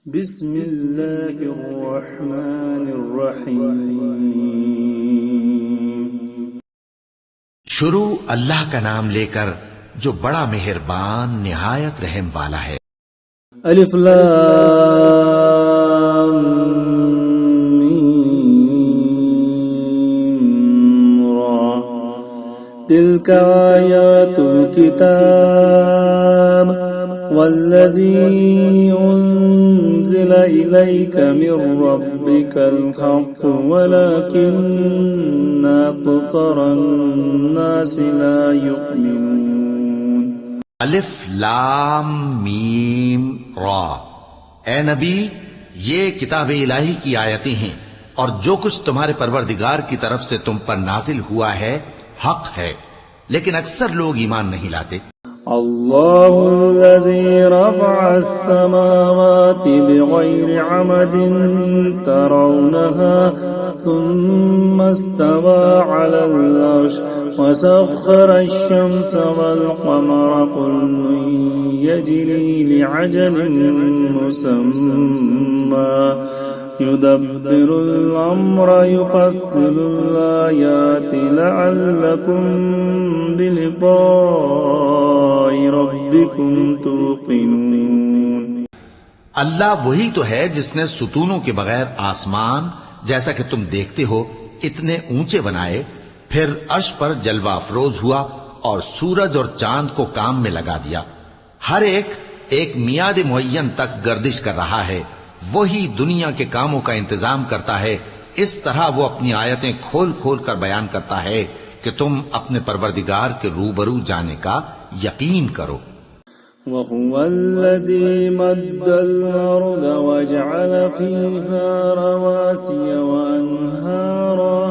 بسم اللہ الرحمن الرحیم۔ شروع اللہ کا نام لے کر جو بڑا مہربان نہایت رحم والا ہے۔ الف لام میم را تلک آیات الكتاب والذی انزل الیک من ربک الحق ولکن اکثر الناس لا یؤمنون۔ الف لام میم را، اے نبی یہ کتاب الہی کی آیتیں ہیں اور جو کچھ تمہارے پروردگار کی طرف سے تم پر نازل ہوا ہے حق ہے، لیکن اکثر لوگ ایمان نہیں لاتے۔ اللہ الذی رفع السماوات بغیر عمد ترونها ثم استوى على العرش وسخر الشمس والقمر كل يجري لعجل مسمى يدبر الأمر يفصل الآيات لعلكم بلقاء ربكم توقنون۔ اللہ وہی تو ہے جس نے ستونوں کے بغیر آسمان جیسا کہ تم دیکھتے ہو اتنے اونچے بنائے، پھر عرش پر جلوہ افروز ہوا اور سورج اور چاند کو کام میں لگا دیا، ہر ایک میعاد معین تک گردش کر رہا ہے، وہی دنیا کے کاموں کا انتظام کرتا ہے، اس طرح وہ اپنی آیتیں کھول کھول کر بیان کرتا ہے کہ تم اپنے پروردگار کے روبرو جانے کا یقین کرو۔ وَهُوَ الَّذِي مَدَّ الْأَرْضَ وَجَعَلَ فِيهَا رَوَاسِيَ وَأَنْهَارًا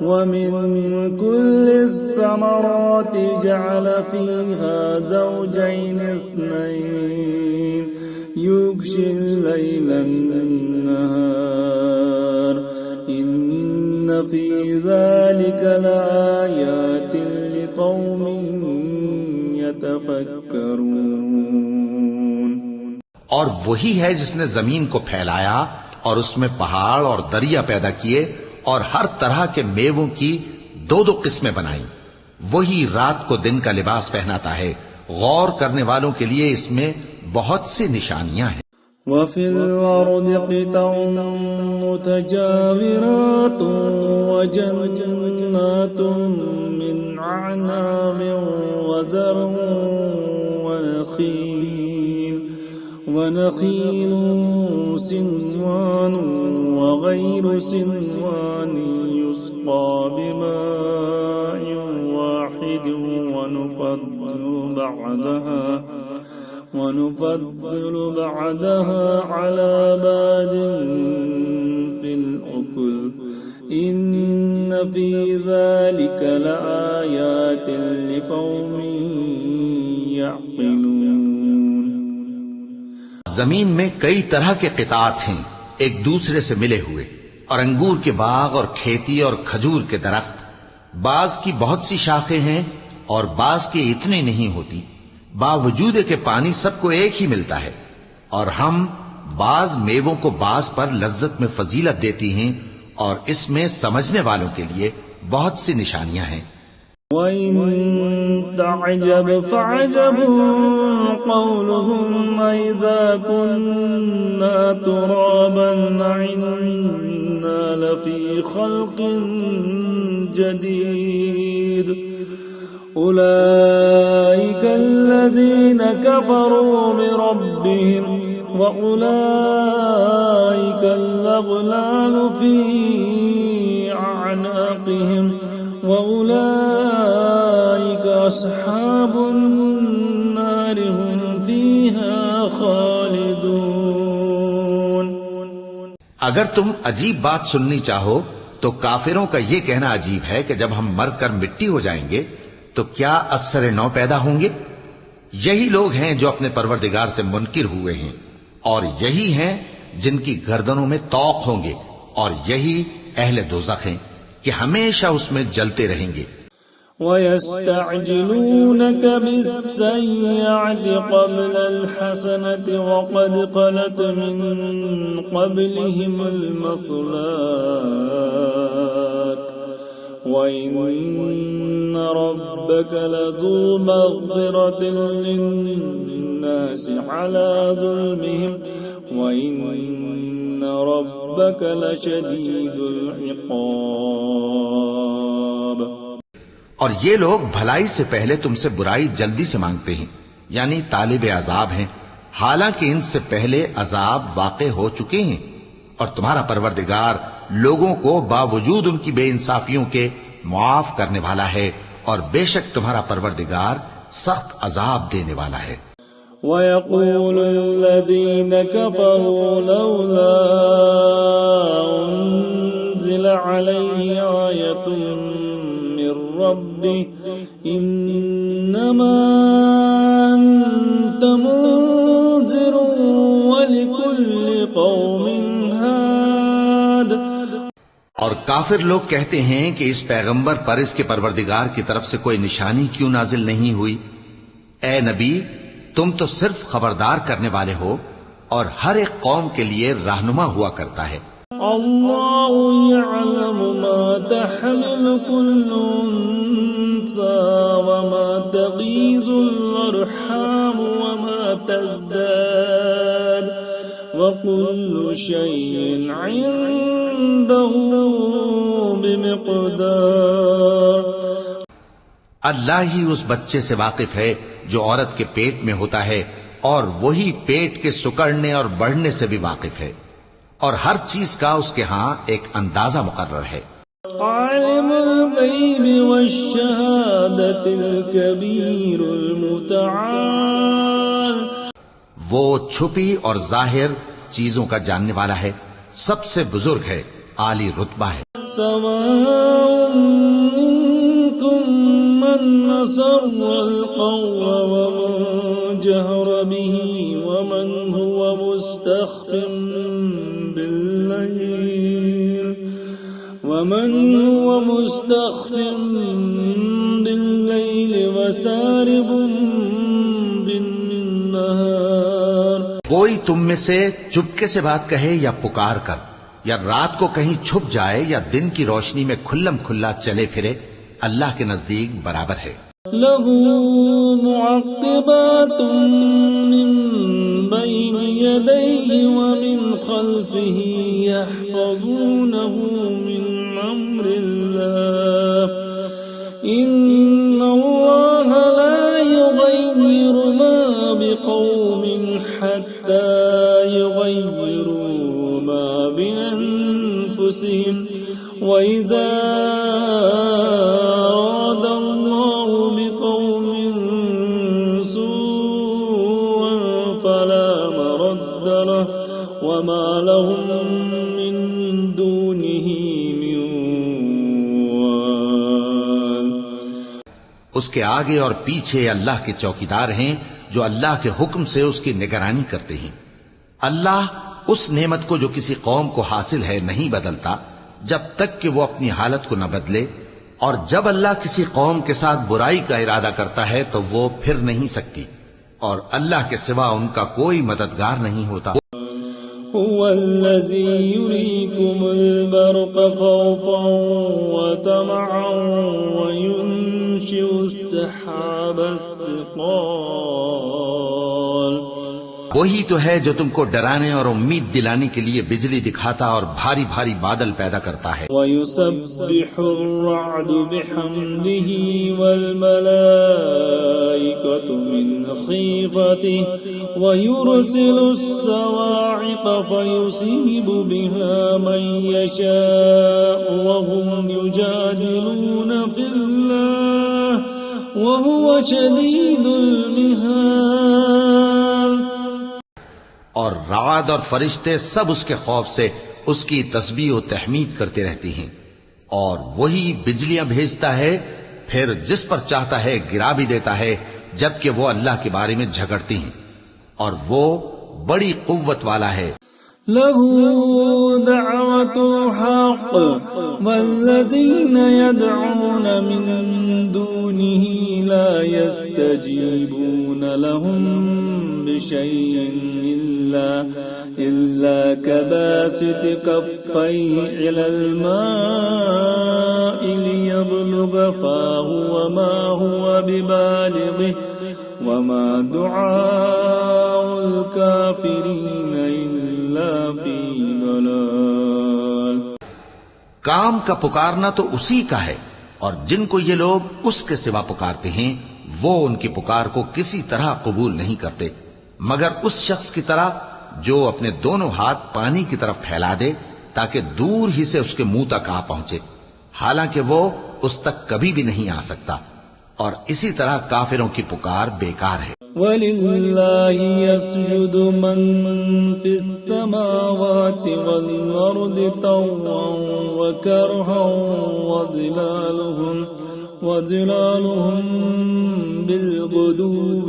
وَمِن كُلِّ الثَّمَرَاتِ جَعَلَ فِيهَا زَوْجَيْنِ اثْنَيْنِ يُغْشِي اللَّيْلَ النَّهَارَ إِنَّ فِي ذَلِكَ لَآيَاتٍ لِقَوْمٍ يَتَفَكَّرُونَ۔ اور وہی ہے جس نے زمین کو پھیلایا اور اس میں پہاڑ اور دریا پیدا کیے اور ہر طرح کے میووں کی دو قسمیں بنائیں، وہی رات کو دن کا لباس پہناتا ہے، غور کرنے والوں کے لیے اس میں بہت سی نشانیاں ہیں۔ وَفِي الْأَرْضِ قِطَعٌ مُتَجَاوِرَاتٌ وَجَنَّاتٌ مِّنْ أَعْنَابٍ وَزَرْعٌ وَنَخِيلٌ صِنْوَانٌ وَغَيْرُ صِنْوَانٍ يُسْقَىٰ بِمَاءٍ وَاحِدٍ ونفضل بعدها على بعد في الأكل إن في ذلك لآيات لقوم يعقلون۔ زمین میں کئی طرح کے قطعات ہیں ایک دوسرے سے ملے ہوئے، اور انگور کے باغ اور کھیتی اور کھجور کے درخت، بعض کی بہت سی شاخیں ہیں اور بعض کی اتنی نہیں ہوتی، باوجود کہ پانی سب کو ایک ہی ملتا ہے، اور ہم بعض میووں کو بعض پر لذت میں فضیلت دیتی ہیں، اور اس میں سمجھنے والوں کے لیے بہت سی نشانیاں ہیں۔ وَإِن تَعْجَبْ فَعَجَبٌ قَوْلُهُمْ أَإِذَا كُنَّا تُرَابًا أَإِنَّا لَفِي خَلْقٍ جَدِيدٍ أولئك الذين كفروا بربهم وأولئك الأغلال في أعناقهم وأولئك أصحاب النار هم فيها خالدون۔ اگر تم عجیب بات سننی چاہو تو کافروں کا یہ کہنا عجیب ہے کہ جب ہم مر کر مٹی ہو جائیں گے تو کیا اثر نو پیدا ہوں گے؟ یہی لوگ ہیں جو اپنے پروردگار سے منکر ہوئے ہیں، اور یہی ہیں جن کی گردنوں میں طوق ہوں گے، اور یہی اہل دوزخ ہیں کہ ہمیشہ اس میں جلتے رہیں گے۔ ويستعجلونك بالسيئة قبل الحسنة وقد خلت من قبلهم المثلات وإن ربك لذو مغفرة للناس على ظلمهم وإن ربك لشديد العقاب. اور یہ لوگ بھلائی سے پہلے تم سے برائی جلدی سے مانگتے ہیں، یعنی طالب عذاب ہیں، حالانکہ ان سے پہلے عذاب واقع ہو چکے ہیں. اور تمہارا پروردگار لوگوں کو باوجود ان کی بے انصافیوں کے معاف کرنے والا ہے، اور بے شک تمہارا پروردگار سخت عذاب دینے والا ہے. وَيَقُولُ الَّذِينَ كَفَرُوا لَوْلَا أُنزِلَ عَلَيْهِ آيَةٌ مِّن رَّبِّهِ إِنَّمَا أَنتَ مُنذِرٌ وَلِكُلِّ قَوْمٍ هَادٍ. اور کافر لوگ کہتے ہیں کہ اس پیغمبر پر اس کے پروردگار کی طرف سے کوئی نشانی کیوں نازل نہیں ہوئی؟ اے نبی، تم تو صرف خبردار کرنے والے ہو اور ہر ایک قوم کے لیے رہنما ہوا کرتا ہے. اللہ يعلم ما تحمل كل انثى وما تغيض الارحام وما تزداد وكل شيء عنده بمقدار. اللہ ہی اس بچے سے واقف ہے جو عورت کے پیٹ میں ہوتا ہے، اور وہی پیٹ کے سکڑنے اور بڑھنے سے بھی واقف ہے، اور ہر چیز کا اس کے ہاں ایک اندازہ مقرر ہے. عالم الغیب والشہادت الکبیر المتعال. وہ چھپی اور ظاہر چیزوں کا جاننے والا ہے، سب سے بزرگ ہے، عالی رتبہ ہے. سواء منکم من نصر القول ومن جهر به ومن هو مستخف بالليل وسارب بالنهار. کوئی تم میں سے چپکے سے بات کہے یا پکار کر، یا رات کو کہیں چھپ جائے یا دن کی روشنی میں کھلم کھلا چلے پھرے، اللہ کے نزدیک برابر ہے. له معقبات من بين يديه ومن خلفه يحفظونه من أمر الله إن الله لا يغير ما بقوم حتى يغيروا ما بأنفسهم وإذا أراد الله بقوم سوءا فلا مرد له وما لهم من دونه من وال. اس کے آگے اور پیچھے اللہ کے چوکیدار ہیں جو اللہ کے حکم سے اس کی نگرانی کرتے ہیں. اللہ اس نعمت کو جو کسی قوم کو حاصل ہے نہیں بدلتا جب تک کہ وہ اپنی حالت کو نہ بدلے، اور جب اللہ کسی قوم کے ساتھ برائی کا ارادہ کرتا ہے تو وہ پھر نہیں سکتی، اور اللہ کے سوا ان کا کوئی مددگار نہیں ہوتا. هو الذي يريكم البرق خوفا وطمعا وينشئ السحاب الثقال. وہی تو ہے جو تم کو ڈرانے اور امید دلانے کے لیے بجلی دکھاتا اور بھاری بھاری بادل پیدا کرتا ہے. وَيُسَبِّحُ الرَّعْدُ بِحَمْدِهِ وَالْمَلَائِكَةُ مِنْ خِيفَتِهِ وَيُرْسِلُ الصَّوَاعِقَ فَيُصِيبُ بِهَا مَن يَشَاءُ وَهُمْ يُجَادِلُونَ فِي اللَّهِ وَهُوَ شَدِيدُ الْمِحَالِ. اور رعد اور فرشتے سب اس کے خوف سے اس کی تسبیح و تحمید کرتے رہتے ہیں، اور وہی بجلیاں بھیجتا ہے، پھر جس پر چاہتا ہے گرا بھی دیتا ہے، جبکہ وہ اللہ کے بارے میں جھگڑتے ہیں، اور وہ بڑی قوت والا ہے. له دعوة الحق والذين يدعون من دونه لا يستجيبون لهم بشيء إلا كباسط كفيه إلى الماء ليبلغ فاه وما هو ببالغه وما دعاء الكافرين إلا في ضلال. کام کا پکارنا تو اسی کا ہے، اور جن کو یہ لوگ اس کے سوا پکارتے ہیں وہ ان کی پکار کو کسی طرح قبول نہیں کرتے مگر اس شخص کی طرح جو اپنے دونوں ہاتھ پانی کی طرف پھیلا دے تاکہ دور ہی سے اس کے منہ تک آ پہنچے، حالانکہ وہ اس تک کبھی بھی نہیں آ سکتا، اور اسی طرح کافروں کی پکار بیکار ہے. وَلِلَّهِ يَسْجُدُ مَن فِي السَّمَاوَاتِ وَالْأَرْضِ طَوْعًا وَكَرْهًا وَظِلَالُهُم بِالْغُدُوِّ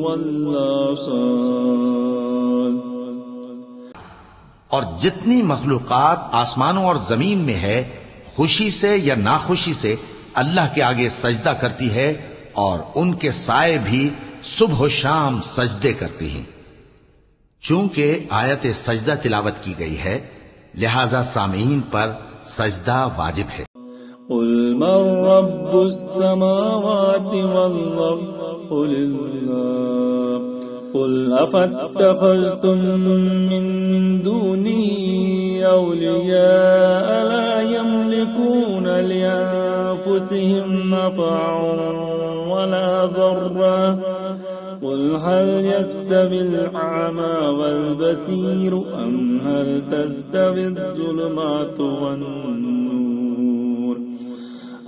وَالْآصَالِ. اور جتنی مخلوقات آسمانوں اور زمین میں ہے خوشی سے یا ناخوشی سے اللہ کے آگے سجدہ کرتی ہے، اور ان کے سائے بھی صبح و شام سجدے کرتی ہیں. چونکہ آیت سجدہ تلاوت کی گئی ہے لہذا سامعین پر سجدہ واجب ہے. قل من رب السماوات والأرض قل الله قل أفاتخذتم من دونه أولياء لا يملكون لأنفسهم نفعا ولا ضرا قل هل يستوي الأعمى والبصير أم هل تستوي الظلمات والنور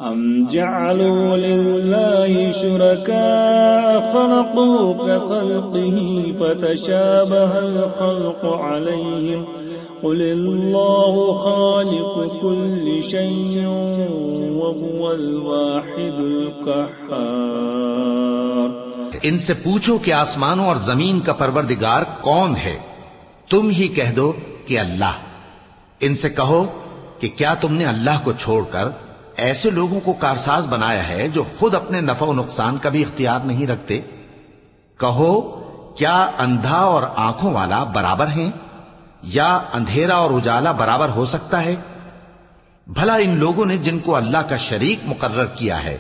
أم جعلوا لله شركاء خلقوا كخلقه فتشابه الخلق عليهم قل الله خالق كل شيء وهو الواحد القهار. ان سے پوچھو کہ آسمانوں اور زمین کا پروردگار کون ہے؟ تم ہی کہہ دو کہ اللہ. ان سے کہو کہ کیا تم نے اللہ کو چھوڑ کر ایسے لوگوں کو کارساز بنایا ہے جو خود اپنے نفع و نقصان کا بھی اختیار نہیں رکھتے؟ کہو کیا اندھا اور آنکھوں والا برابر ہیں، یا اندھیرا اور اجالا برابر ہو سکتا ہے؟ بھلا ان لوگوں نے جن کو اللہ کا شریک مقرر کیا ہے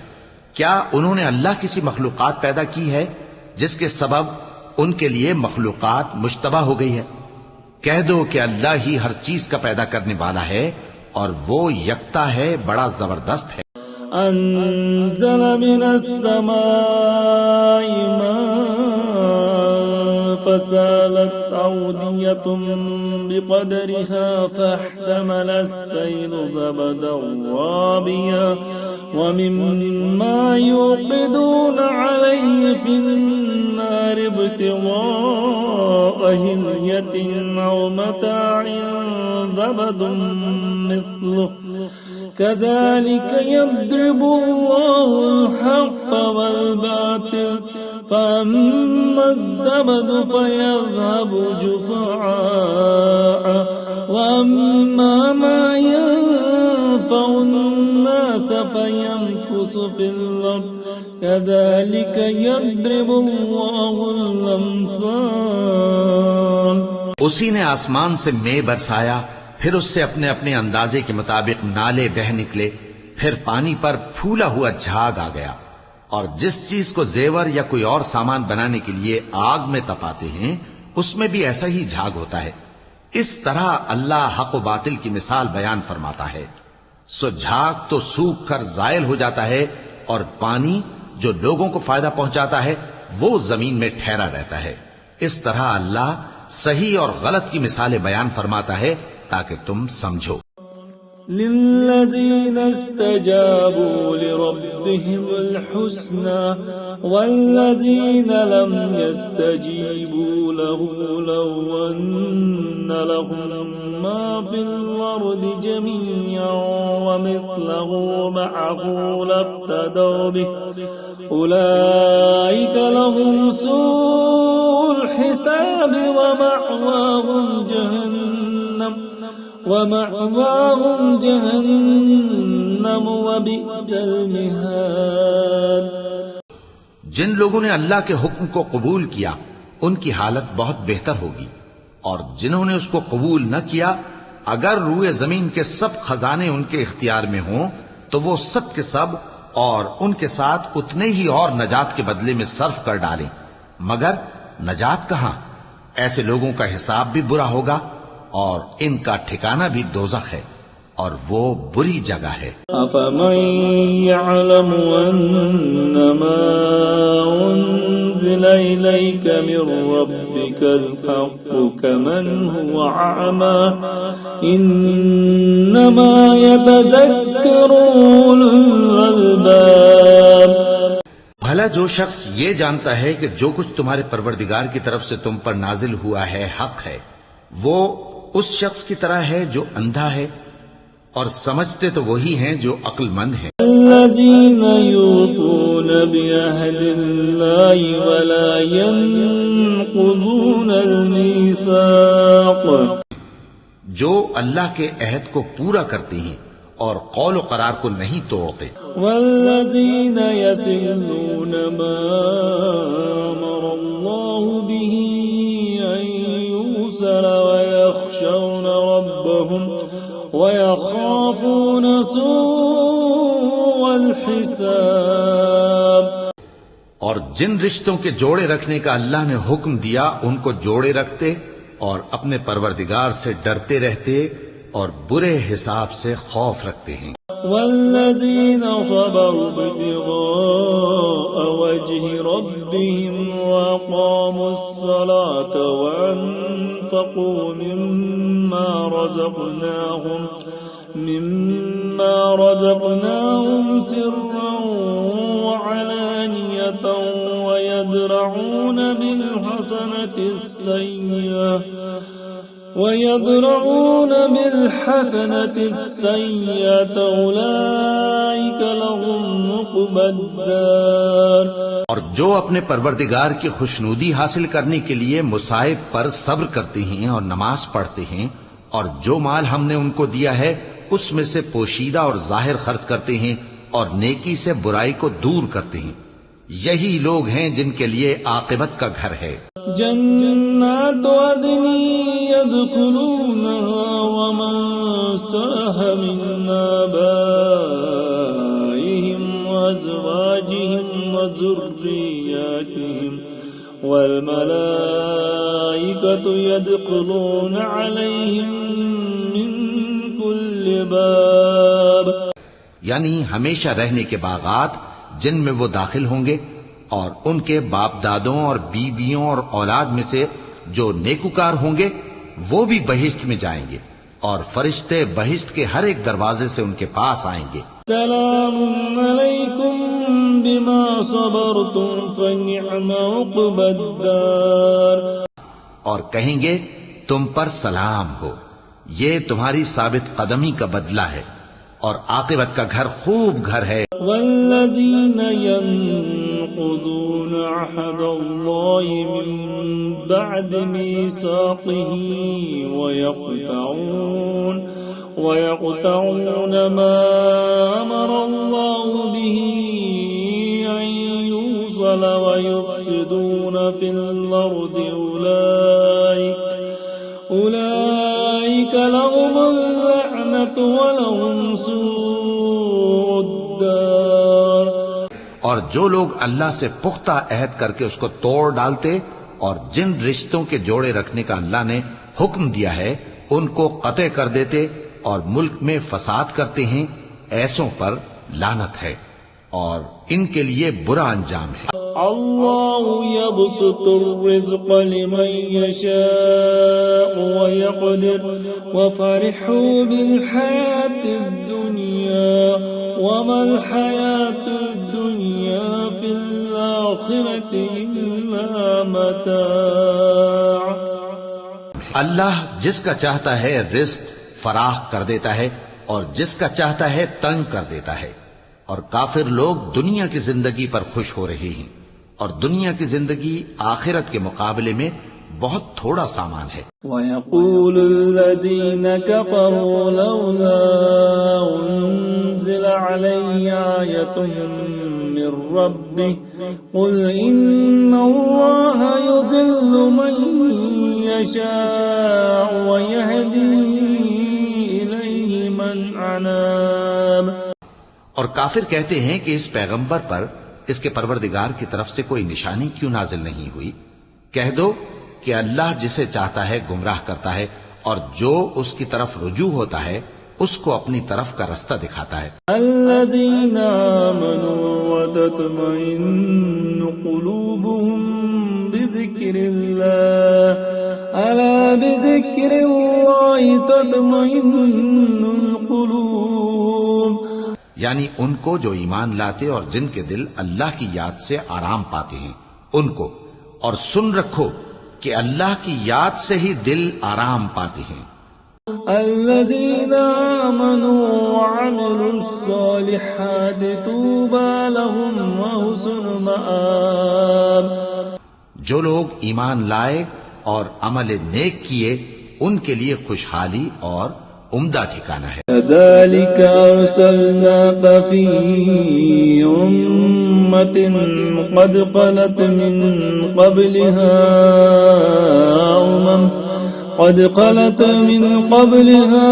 کیا انہوں نے اللہ کسی مخلوقات پیدا کی ہے جس کے سبب ان کے لیے مخلوقات مشتبہ ہو گئی ہے؟ کہہ دو کہ اللہ ہی ہر چیز کا پیدا کرنے والا ہے اور وہ یکتا ہے، بڑا زبردست ہے. انزل من السماء ماء فسالت أودية بقدرها فاحتمل السيل زبدا رابيا ومما يوقدون عليه في النار ابتغاء حلية أو متاع زبد مثله كذلك يضرب الله الحق والباطل فأما الزبد فيذهب جفعاء وأما ما ينفع الناس فيمكث في الأرض كذلك يضرب الله الأمثال. اسی نے آسمان سے مے برسایا، پھر اس سے اپنے اپنے اندازے کے مطابق نالے بہہ نکلے، پھر پانی پر پھولا ہوا جھاگ آ گیا، اور جس چیز کو زیور یا کوئی اور سامان بنانے کے لیے آگ میں تپاتے ہیں اس میں بھی ایسا ہی جھاگ ہوتا ہے. اس طرح اللہ حق و باطل کی مثال بیان فرماتا ہے. سو جھاگ تو سوکھ کر زائل ہو جاتا ہے، اور پانی جو لوگوں کو فائدہ پہنچاتا ہے وہ زمین میں ٹھہرا رہتا ہے. اس طرح اللہ صحیح اور غلط کی مثالیں بیان فرماتا ہے تاکہ تم سمجھو. للذين استجابوا لربهم الحسنى والذين لم يستجيبوا له لو أن لهم ما في الأرض جميعا ومثله معه لابتدوا به أولئك لهم سوء الحساب ومأواهم جهنم وبئس المهاد. جن لوگوں نے اللہ کے حکم کو قبول کیا ان کی حالت بہت بہتر ہوگی، اور جنہوں نے اس کو قبول نہ کیا اگر روئے زمین کے سب خزانے ان کے اختیار میں ہوں تو وہ سب کے سب اور ان کے ساتھ اتنے ہی اور نجات کے بدلے میں صرف کر ڈالیں، مگر نجات کہاں؟ ایسے لوگوں کا حساب بھی برا ہوگا اور ان کا ٹھکانہ بھی دوزخ ہے، اور وہ بری جگہ ہے۔ أفمن يعلم أنما أنزل إليك من ربك الحق كمن هو أعمى إنما يتذكر أولو الألباب۔ بھلا جو شخص یہ جانتا ہے کہ جو کچھ تمہارے پروردگار کی طرف سے تم پر نازل ہوا ہے حق ہے، وہ اس شخص کی طرح ہے جو اندھا ہے، اور سمجھتے تو وہی ہیں جو عقل مند ہیں۔ الذين يوفون بعهد الله ولا ينقضون الميثاق، جو اللہ کے عہد کو پورا کرتے ہیں اور قول و قرار کو نہیں توڑتے۔ والذين يصلون ما أمر الله به أن يوصل ويخشون ربهم ويخافون سوء الحساب۔ اور جن رشتوں کے جوڑے رکھنے کا اللہ نے حکم دیا ان کو جوڑے رکھتے اور اپنے پروردگار سے ڈرتے رہتے اور برے حساب سے خوف رکھتے ہیں۔ والذين صبروا ابتغاء وجه ربهم وأقاموا الصلاة وأنفقوا مما رزقناهم سرا وعلانية ويدرعون بالحسنة السيئة أولئك لهم عقبى الدار۔ اور جو اپنے پروردگار کی خوشنودی حاصل کرنے کے لیے مصائب پر صبر کرتے ہیں اور نماز پڑھتے ہیں، اور جو مال ہم نے ان کو دیا ہے اس میں سے پوشیدہ اور ظاہر خرچ کرتے ہیں اور نیکی سے برائی کو دور کرتے ہیں، یہی لوگ ہیں جن کے لیے عاقبت کا گھر ہے۔ جنات عدن يدخلونها ومن صلح من آبائهم وأزواجهم وذرياتهم والملائكة يدخلون عليهم من كل باب، یعنی ہمیشہ رہنے کے باغات جن میں وہ داخل ہوں گے، اور ان کے باپ دادوں اور بیویوں اور اولاد میں سے جو نیکوکار ہوں گے وہ بھی بہشت میں جائیں گے، اور فرشتے بہشت کے ہر ایک دروازے سے ان کے پاس آئیں گے۔ سلام علیکم بما صبرتم فنعم عقبى الدار، اور کہیں گے تم پر سلام ہو، یہ تمہاری ثابت قدمی کا بدلہ ہے، اور عاقبت کا گھر خوب گھر ہے۔ والذین ينقضون عهد الله من بعد ميثاقه ويقطعون ما أمر الله به أن يوصل ويفسدون في الأرض أولئك لهم اللعنة ولهم سوء الدار۔ اور جو لوگ اللہ سے پختہ عہد کر کے اس کو توڑ ڈالتے اور جن رشتوں کے جوڑے رکھنے کا اللہ نے حکم دیا ہے ان کو قطع کر دیتے اور ملک میں فساد کرتے ہیں، ایسوں پر لعنت ہے اور ان کے لیے برا انجام ہے۔ اللہ يبسط الرزق لمن يشاء ويقدر وفرحوا بالحياة الدنيا وما الحياة الدنيا في الآخرة إلا متاع۔ اللہ جس کا چاہتا ہے رزق فراخ کر دیتا ہے اور جس کا چاہتا ہے تنگ کر دیتا ہے، اور کافر لوگ دنیا کی زندگی پر خوش ہو رہے ہیں، اور دنیا کی زندگی آخرت کے مقابلے میں بہت تھوڑا سامان ہے۔ وَيَقُولُ الَّذِينَ كَفَرُوا لَوْلَا أُنزِلَ عَلَيَّ آيَةٌ مِّن من ربه قل إن الله يضل من يشاء ويهدي إليه من أناب. اور کافر کہتے ہیں کہ اس پیغمبر پر اس کے پروردگار کی طرف سے کوئی نشانی کیوں نازل نہیں ہوئی؟ کہہ دو کہ اللہ جسے چاہتا ہے گمراہ کرتا ہے اور جو اس کی طرف رجوع ہوتا ہے اس کو اپنی طرف کا رستہ دکھاتا ہے. الذين آمنوا وتطمئن قلوبهم بذكر الله ألا بذكر الله تطمئن القلوب. یعنی ان کو جو ایمان لاتے اور جن کے دل اللہ کی یاد سے آرام پاتے ہیں ان کو، اور سن رکھو کہ اللہ کی یاد سے ہی دل آرام پاتے ہیں. الذين آمنوا وعملوا الصالحات طوبى لهم وحسن مآب. جو لوگ ایمان لائے اور عمل نیک کیے ان کے لیے خوشحالی اور عمدہ ٹھکانہ ہے. كذلك أرسلناك في أمة قد خلت من قبلها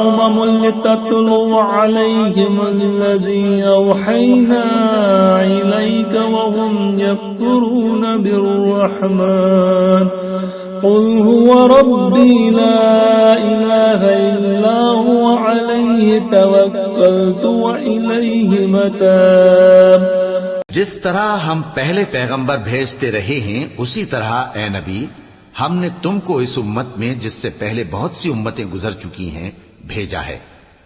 أمم لتتلو عليهم الذي أوحينا إليك وهم يكفرون بالرحمن قل هو ربي لا إله إلا هو عليه توكلت وإليه متاب. جس طرح ہم پہلے پیغمبر بھیجتے رہے ہیں اسی طرح اے نبی ہم نے تم کو اس امت میں جس سے پہلے بہت سی امتیں گزر چکی ہیں بھیجا ہے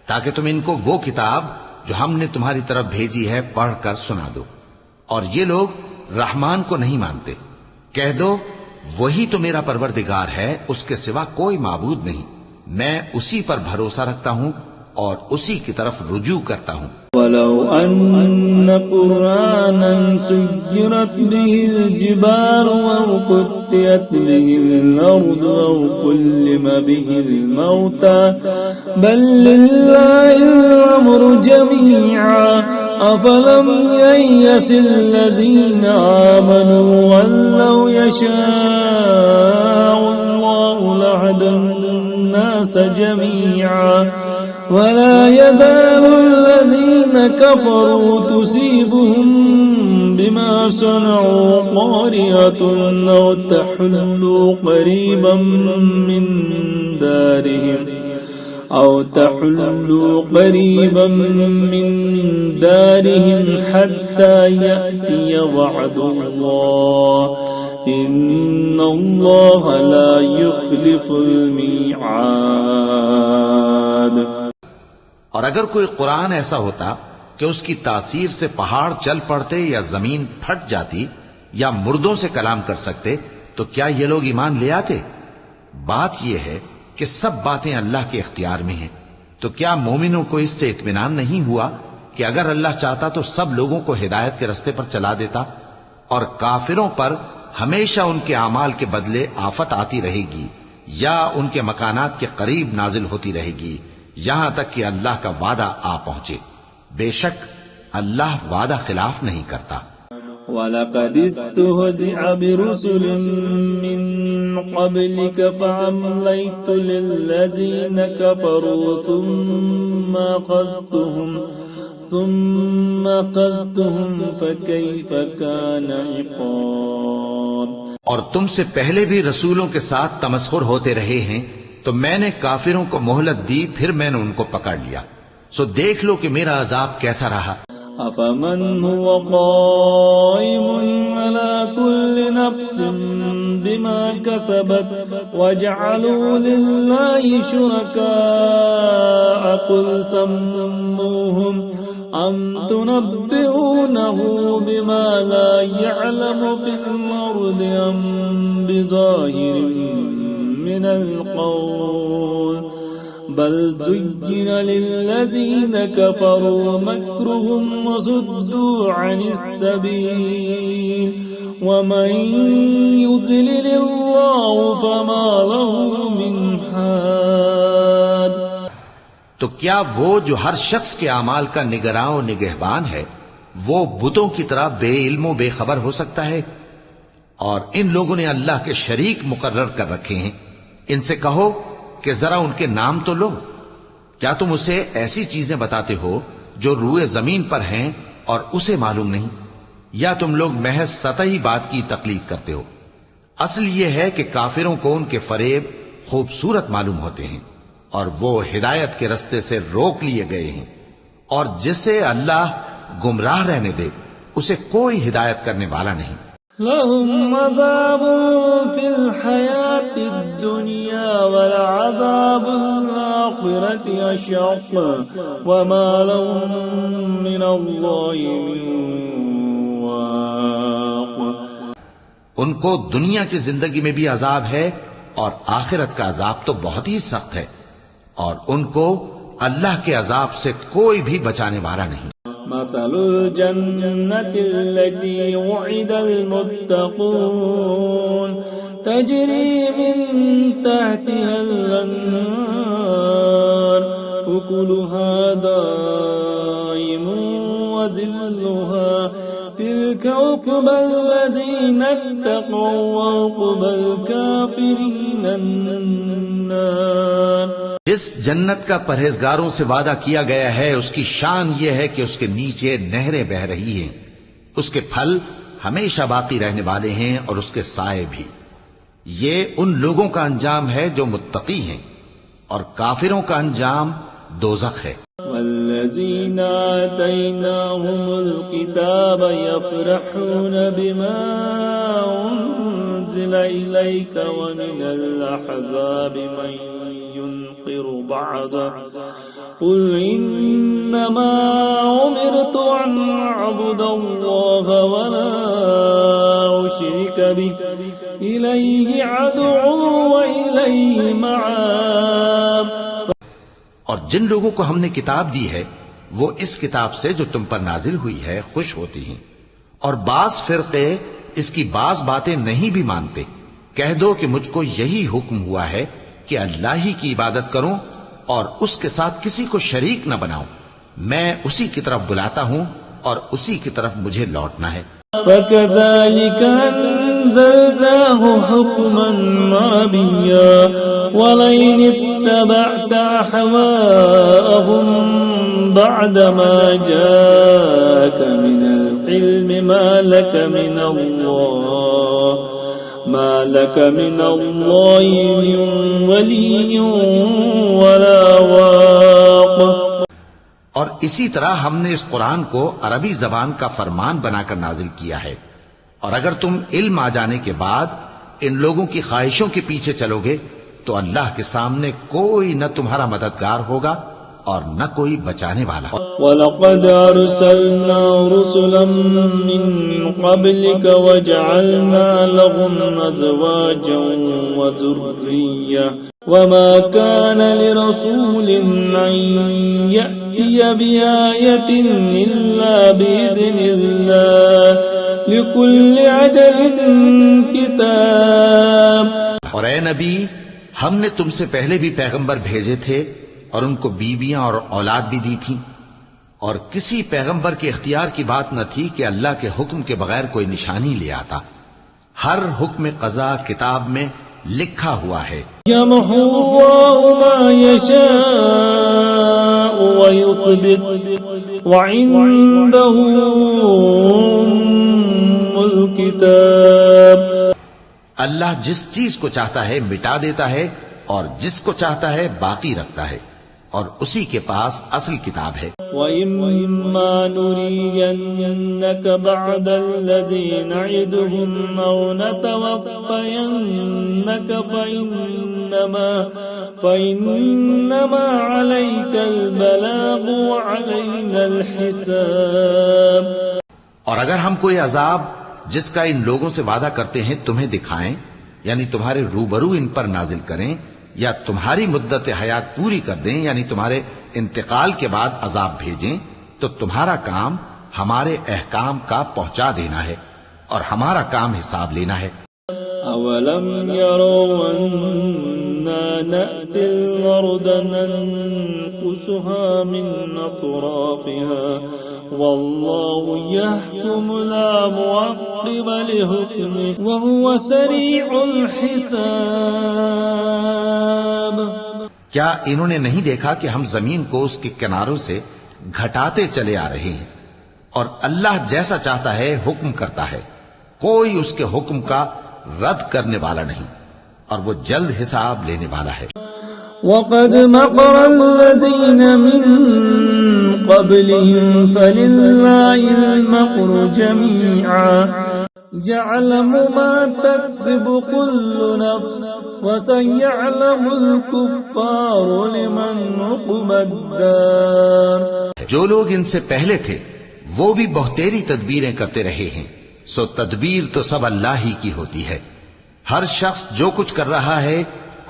تاکہ تم ان کو وہ کتاب جو ہم نے تمہاری طرف بھیجی ہے پڑھ کر سنا دو. اور یہ لوگ رحمان کو نہیں مانتے. کہہ دو وہی تو میرا پروردگار ہے، اس کے سوا کوئی معبود نہیں، میں اسی پر بھروسہ رکھتا ہوں اور اسی کی طرف رجوع کرتا ہوں. وَلَوْ أَنَّ قُرْآنًا سُيِّرَتْ بِهِ الْجِبَالُ أَوْ قُطِّعَتْ بِهِ الْأَرْضُ أَوْ كُلِّمَ بِهِ الْمَوْتَى بَل لِّلَّهِ الْأَمْرُ جَمِيعًا أَفَلَمْ يَيْأْسِ الَّذِينَ آمَنُوا أَن لَّوْ يَشَاءُ اللَّهُ لَهَدَى النَّاسَ جَمِيعًا وَلَا يَزَالُ الَّذِينَ كَفَرُوا تُصِيبُهُم بِمَا صَنَعُوا قَارِعَةٌ أَوْ تَحُلُّ قَرِيبًا مِّن دَارِهِمْ حَتَّى يَأْتِيَ وَعْدُ اللَّهِ إِنَّ اللَّهَ لَا يُخْلِفُ الْمِيعَادَ. اور اگر کوئی قرآن ایسا ہوتا کہ اس کی تاثیر سے پہاڑ چل پڑتے یا زمین پھٹ جاتی یا مردوں سے کلام کر سکتے تو کیا یہ لوگ ایمان لے آتے؟ بات یہ ہے کہ سب باتیں اللہ کے اختیار میں ہیں. تو کیا مومنوں کو اس سے اطمینان نہیں ہوا کہ اگر اللہ چاہتا تو سب لوگوں کو ہدایت کے رستے پر چلا دیتا؟ اور کافروں پر ہمیشہ ان کے اعمال کے بدلے آفت آتی رہے گی یا ان کے مکانات کے قریب نازل ہوتی رہے گی یہاں تک کہ اللہ کا وعدہ آ پہنچے. بے شک اللہ وعدہ خلاف نہیں کرتا. وَلَقَدِ اسْتُهْزِئَ بِرُسُلٍ مِّن قَبْلِكَ فَأَمْلَيْتُ لِلَّذِينَ كَفَرُوا ثُمَّ أَخَذْتُهُمْ فَكَيْفَ كَانَ عِقَابِ. اور تم سے پہلے بھی رسولوں کے ساتھ تمسخر ہوتے رہے ہیں تو میں نے کافروں کو مہلت دی پھر میں نے ان کو پکڑ لیا. سو دیکھ لو کہ میرا عذاب کیسا رہا. أَفَمَنْ هُوَ قَائِمٌ عَلَى كُلِّ نَفْسٍ بِمَا كَسَبَتْ وَجَعَلُوا لِلَّهِ شُرَكَاءَ قُلْ سَمُّوهُمْ أَمْ تُنَبِّئُونَهُ بِمَا لَا يَعْلَمُ فِي الْأَرْضِ أَمْ بِظَاهِرٍ مِّنَ الْقَوْلِ بل زين للذين كفروا مكرهم وصدوا عن السبيل ومن يضلل الله فما له من هاد. تو کیا وہ جو ہر شخص کے اعمال کا نگراں و نگہبان ہے وہ بتوں کی طرح بے علم و بے خبر ہو سکتا ہے؟ اور ان لوگوں نے اللہ کے شریک مقرر کر رکھے ہیں. ان سے کہو کہ ذرا ان کے نام تو لو. کیا تم اسے ایسی چیزیں بتاتے ہو جو روئے زمین پر ہیں اور اسے معلوم نہیں؟ یا تم لوگ محض سطحی بات کی تقلید کرتے ہو؟ اصل یہ ہے کہ کافروں کو ان کے فریب خوبصورت معلوم ہوتے ہیں اور وہ ہدایت کے رستے سے روک لیے گئے ہیں، اور جسے اللہ گمراہ رہنے دے اسے کوئی ہدایت کرنے والا نہیں. لهم عذاب في الحياة الدنيا والعذاب الآخرة أشق وما لهم من الله من واق. ان کو دنیا کی زندگی میں بھی عذاب ہے اور آخرت کا عذاب تو بہت ہی سخت ہے، اور ان کو اللہ کے عذاب سے کوئی بھی بچانے والا نہیں. مثل الجنة التي وعد المتقون تجري من تحتها الأنهار أكلها دائم وظلها تلك عقبى الذين اتقوا وعقبى الكافرين النار. جس جنت کا پرہیزگاروں سے وعدہ کیا گیا ہے اس کی شان یہ ہے کہ اس کے نیچے نہریں بہ رہی ہیں، اس کے پھل ہمیشہ باقی رہنے والے ہیں اور اس کے سائے بھی. یہ ان لوگوں کا انجام ہے جو متقی ہیں، اور کافروں کا انجام دوزخ ہے. والذین آتیناہم الکتاب یفرحون بما انزل الیک ومن الاحزاب من ينقر بعضا قل انما امرت ان اعبد الله ولا اشرك به الیہ ادعو والیہ مآب. اور جن لوگوں کو ہم نے کتاب دی ہے وہ اس کتاب سے جو تم پر نازل ہوئی ہے خوش ہوتی ہیں، اور بعض فرقے اس کی بعض باتیں نہیں بھی مانتے. کہہ دو کہ مجھ کو یہی حکم ہوا ہے کہ اللہ ہی کی عبادت کروں اور اس کے ساتھ کسی کو شریک نہ بناؤں. میں اسی کی طرف بلاتا ہوں اور اسی کی طرف مجھے لوٹنا ہے. وَكَذَلِكَ أَنزَلْنَاهُ حُكْمًا عَرَبِيًّا وَلَئِنِ اتَّبَعْتَ أَهْوَاءَهُمْ بَعْدَ مَا جَاءَكَ مِنَ الْعِلْمِ مَا لَكَ مِنَ اللَّهِ مِنْ وَلِيٍّ وَلَا وَاقٍ. اور اسی طرح ہم نے اس قرآن کو عربی زبان کا فرمان بنا کر نازل کیا ہے، اور اگر تم علم آ جانے کے بعد ان لوگوں کی خواہشوں کے پیچھے چلو گے تو اللہ کے سامنے کوئی نہ تمہارا مددگار ہوگا اور نہ کوئی بچانے والا. وَلَقَدْ أَرْسَلْنَا رُسُلًا مِّن قَبْلِكَ وَجَعَلْنَا لَهُمْ أَزْوَاجًا وَذُرِّيَّةً وَمَا كَانَ لِرَسُولٍ أَن يَأْتِيَ بِآيَةٍ إِلَّا بِإِذْنِ اللَّهِ لِكُلِّ أَجَلٍ كِتَابٌ. اور اے نبی، ہم نے تم سے پہلے بھی پیغمبر بھیجے تھے اور ان کو بیویاں اور اولاد بھی دی تھی، اور کسی پیغمبر کے اختیار کی بات نہ تھی کہ اللہ کے حکم کے بغیر کوئی نشانی لے آتا. ہر حکم قضا کتاب میں لکھا ہوا ہے. يَمْحُو اللَّهُ مَا يَشَاءُ وَيُثْبِتُ وَعِندَهُ أُمُّ الْكِتَابِ. اللہ جس چیز کو چاہتا ہے مٹا دیتا ہے اور جس کو چاہتا ہے باقی رکھتا ہے، اور اسی کے پاس اصل کتاب ہے. وَإِمَّا نُرِيَنَّكَ بَعْدَ الَّذِي نَعِدُهُمْ أَوْ نَتَوَفَّيَنَّكَ فَإِنَّمَا عَلَيْكَ الْبَلَاغُ وَعَلَيْنَا الْحِسَابُ. اور اگر ہم کوئی عذاب جس کا ان لوگوں سے وعدہ کرتے ہیں تمہیں دکھائیں، یعنی تمہارے روبرو ان پر نازل کریں، یا تمہاری مدت حیات پوری کر دیں، یعنی تمہارے انتقال کے بعد عذاب بھیجیں، تو تمہارا کام ہمارے احکام کا پہنچا دینا ہے اور ہمارا کام حساب لینا ہے. أَوَلَمْ يَرَوْا أَنَّا نَأْتِي الْأَرْضَ أنفسها من أطرافها والله يحكم لا معقب لحكمه وهو سريع الحساب. کیا انہوں نے نہیں دیکھا کہ ہم زمین کو اس کے کناروں سے گھٹاتے چلے آ رہے ہیں اور اللہ جیسا چاہتا ہے حکم کرتا ہے، کوئی اس کے حکم کا رد کرنے والا نہیں اور وہ جلد حساب لینے والا ہے. وَقَدْ مَكَرَ الَّذِينَ مِن قَبْلِهِمْ فَلِلَّهِ الْمَكْرُ جَمِيعًا يَعْلَمُ مَا تَكْسِبُ كُلُّ نَفْسٍ وَسَيَعْلَمُ الْكُفَّارُ لِمَنْ عُقْبَى الدَّارِ. جو لوگ ان سے پہلے تھے وہ بھی بہتیری تدبیریں کرتے رہے ہیں، سو تدبیر تو سب اللہ ہی کی ہوتی ہے. ہر شخص جو کچھ کر رہا ہے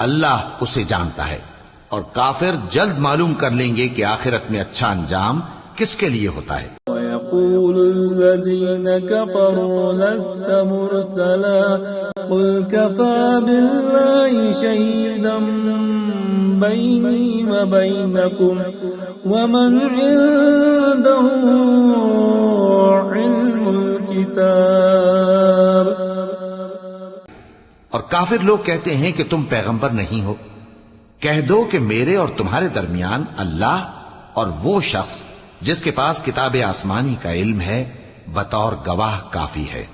اللہ اسے جانتا ہے، اور کافر جلد معلوم کر لیں گے کہ آخرت میں اچھا انجام کس کے لیے ہوتا ہے. وَيَقُولُ الَّذِينَ كَفَرُوا لَسْتَ مُرْسَلًا قُلْ كَفَى بِاللَّهِ شَهِيدًا بَيْنِي وَبَيْنَكُمْ وَمَنْ عِندَهُ عِلْمُ الْكِتَابِ. اور کافر لوگ کہتے ہیں کہ تم پیغمبر نہیں ہو. کہہ دو کہ میرے اور تمہارے درمیان اللہ اور وہ شخص جس کے پاس کتاب آسمانی کا علم ہے بطور گواہ کافی ہے.